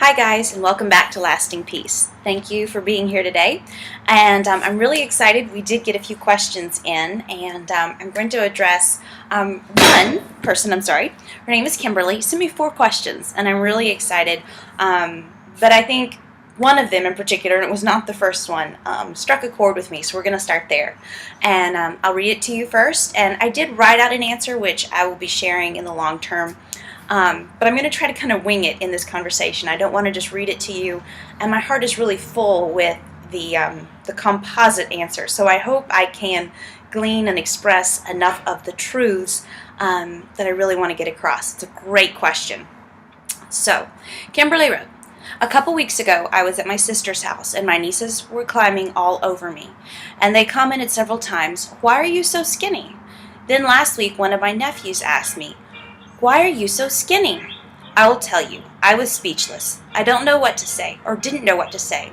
Hi guys, and welcome back to Lasting Peace. Thank you for being here today, and I'm really excited. We did get a few questions in, and I'm going to address one person. Her name is Kimberly. Sent me 4 questions, and I'm really excited. But I think one of them in particular, and it was not the first one, struck a chord with me, so we're going to start there. And I'll read it to you first, and I did write out an answer, which I will be sharing in the long term. But I'm going to try to kind of wing it in this conversation. I don't want to just read it to you, and my heart is really full with the composite answer. So I hope I can glean and express enough of the truths that I really want to get across. It's a great question. So, Kimberly wrote, a couple weeks ago, I was at my sister's house, and my nieces were climbing all over me, and they commented several times, "Why are you so skinny?" Then last week, one of my nephews asked me, "Why are you so skinny?" I will tell you, I was speechless. I don't know what to say, or didn't know what to say.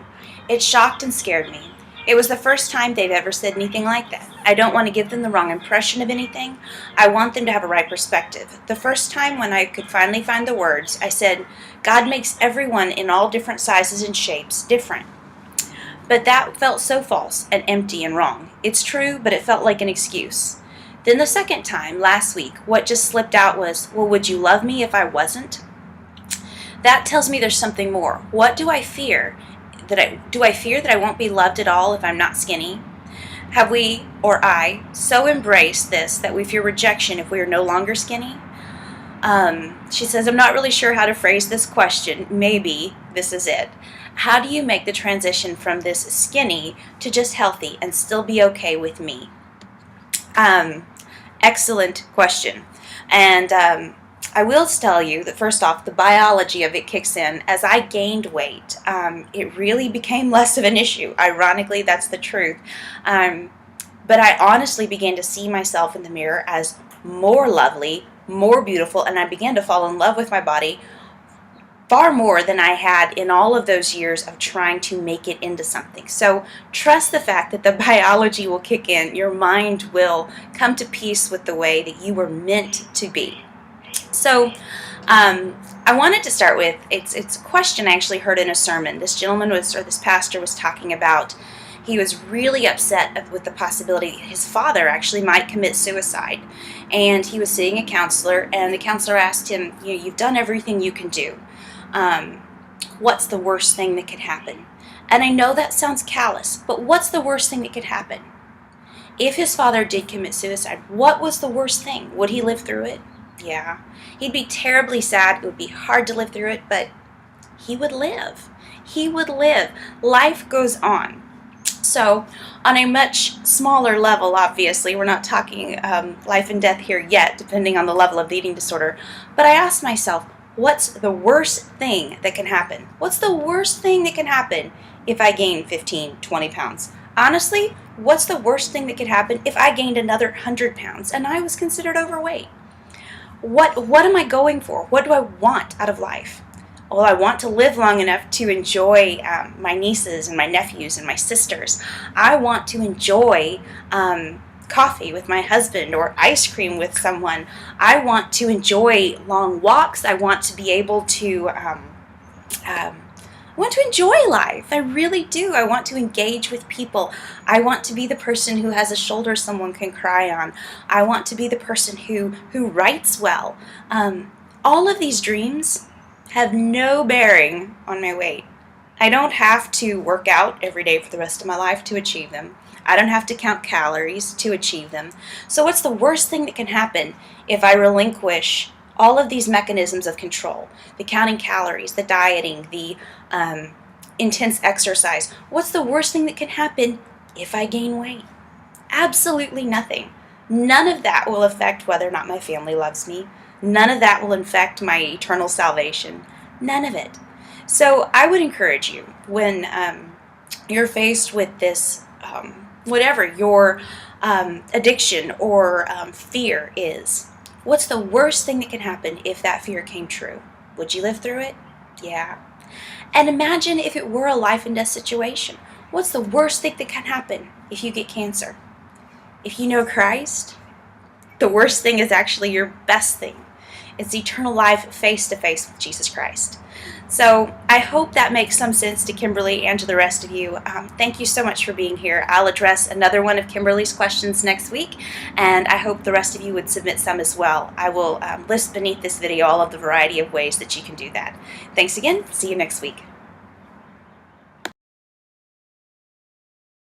It shocked and scared me. It was the first time they've ever said anything like that. I don't want to give them the wrong impression of anything. I want them to have a right perspective. The first time when I could finally find the words, I said, God makes everyone in all different sizes and shapes different. But that felt so false and empty and wrong. It's true, but it felt like an excuse. Then the second time, last week, what just slipped out was, well, would you love me if I wasn't? That tells me there's something more. What do I fear? Do I fear that I won't be loved at all if I'm not skinny? Have we, or I, so embraced this that we fear rejection if we are no longer skinny? She says, I'm not really sure how to phrase this question. Maybe this is it. How do you make the transition from this skinny to just healthy and still be okay with me? Excellent question. And I will tell you that first off, the biology of it kicks in. As I gained weight, it really became less of an issue. Ironically, that's the truth. But I honestly began to see myself in the mirror as more lovely, more beautiful, and I began to fall in love with my body far more than I had in all of those years of trying to make it into something. So trust the fact that the biology will kick in. Your mind will come to peace with the way that you were meant to be. So I wanted to start with, it's a question I actually heard in a sermon. This pastor was talking about, he was really upset with the possibility his father actually might commit suicide. And he was seeing a counselor, and the counselor asked him, you've done everything you can do. What's the worst thing that could happen? And I know that sounds callous, but what's the worst thing that could happen? If his father did commit suicide, what was the worst thing? Would he live through it? Yeah. He'd be terribly sad. It would be hard to live through it, but he would live. He would live. Life goes on. So, on a much smaller level, obviously, we're not talking life and death here yet, depending on the level of the eating disorder, but I asked myself, what's the worst thing that can happen? What's the worst thing that can happen if I gain 15, 20 pounds? Honestly, what's the worst thing that could happen if I gained another 100 pounds and I was considered overweight? What am I going for? What do I want out of life? Well, I want to live long enough to enjoy my nieces and my nephews and my sisters. I want to enjoy coffee with my husband or ice cream with someone. I want to enjoy long walks. I want to be able to enjoy life. I really do. I want to engage with people. I want to be the person who has a shoulder someone can cry on. I want to be the person who writes well. All of these dreams have no bearing on my weight. I don't have to work out every day for the rest of my life to achieve them. I don't have to count calories to achieve them. So what's the worst thing that can happen if I relinquish all of these mechanisms of control? The counting calories, the dieting, the intense exercise. What's the worst thing that can happen if I gain weight? Absolutely nothing. None of that will affect whether or not my family loves me. None of that will affect my eternal salvation. None of it. So I would encourage you, when you're faced with this, whatever your addiction or fear is, what's the worst thing that can happen if that fear came true? Would you live through it? Yeah. And imagine if it were a life and death situation. What's the worst thing that can happen if you get cancer? If you know Christ, the worst thing is actually your best thing. It's eternal life face to face with Jesus Christ. So I hope that makes some sense to Kimberly and to the rest of you. Thank you so much for being here. I'll address another one of Kimberly's questions next week, and I hope the rest of you would submit some as well. I will list beneath this video all of the variety of ways that you can do that. Thanks again. See you next week.